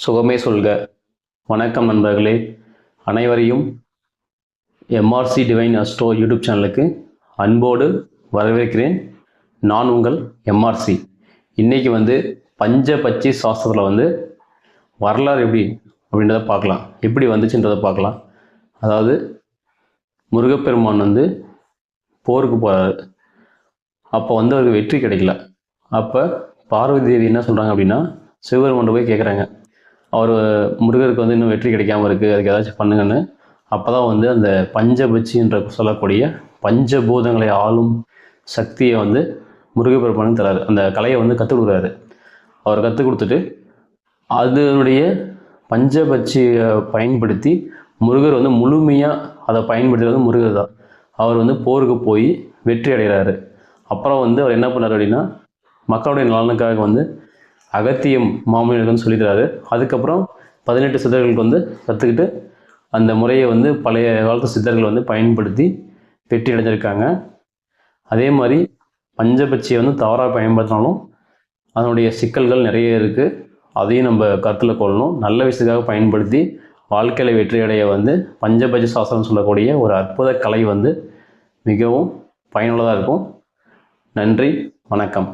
சுகமே சொல்க. வணக்கம் நண்பர்களே, அனைவரையும் எம்ஆர்சி டிவைன் அஸ்ட்ரோ யூடியூப் சேனலுக்கு அன்போடு வரவேற்கிறேன். நான் உங்கள் எம்ஆர்சி. இன்றைக்கி பஞ்சபட்சி சாஸ்திரத்தில் வரலாறு எப்படி அப்படின்றத பார்க்கலாம், எப்படி வந்துச்சுன்றதை பார்க்கலாம். அதாவது முருகப்பெருமான் போருக்கு போகிறாரு. அப்போ அவருக்கு வெற்றி கிடைக்கல. அப்போ பார்வதி தேவி என்ன சொல்கிறாங்க அப்படின்னா, சிவபெருமான் போய் கேட்குறாங்க, அவர் முருகருக்கு இன்னும் வெற்றி கிடைக்காமல் இருக்குது, அதுக்கு ஏதாச்சும் பண்ணுங்கன்னு. அப்போ தான் அந்த பஞ்சபட்சின்ற சொல்லக்கூடிய பஞ்சபூதங்களை ஆளும் சக்தியை முருகப்பெருமானுக்கு தராரு. அந்த கலையை கற்றுக் கொடுக்குறாரு. அவர் கற்றுக் கொடுத்துட்டு அதனுடைய பஞ்சபட்சியை பயன்படுத்தி முருகர் முழுமையாக அதை பயன்படுத்துகிறது முருகர் தான். அவர் போருக்கு போய் வெற்றி அடைகிறாரு. அப்புறம் அவர் என்ன பண்ணார் அப்படின்னா, மக்களுடைய நலனுக்காக அகத்தியம் மாமுனிவர்கள் சொல்லிடுறாரு. அதுக்கப்புறம் 18 சித்தர்களுக்கு கற்றுக்கிட்டு அந்த முறையை பழைய காலத்து சித்தர்கள் பயன்படுத்தி வெற்றி அடைஞ்சிருக்காங்க. அதே மாதிரி பஞ்சபட்சியை தவறாக பயன்படுத்தினாலும் அதனுடைய சிக்கல்கள் நிறைய இருக்குது. அதையும் நம்ம கருத்தில் கொள்ளணும். நல்ல விஷயத்துக்காக பயன்படுத்தி வாழ்க்கையில் வெற்றி அடைய பஞ்சபட்சி சாஸ்திரம் சொல்லக்கூடிய ஒரு அற்புத கலை மிகவும் பயனுள்ளதாக இருக்கும். நன்றி, வணக்கம்.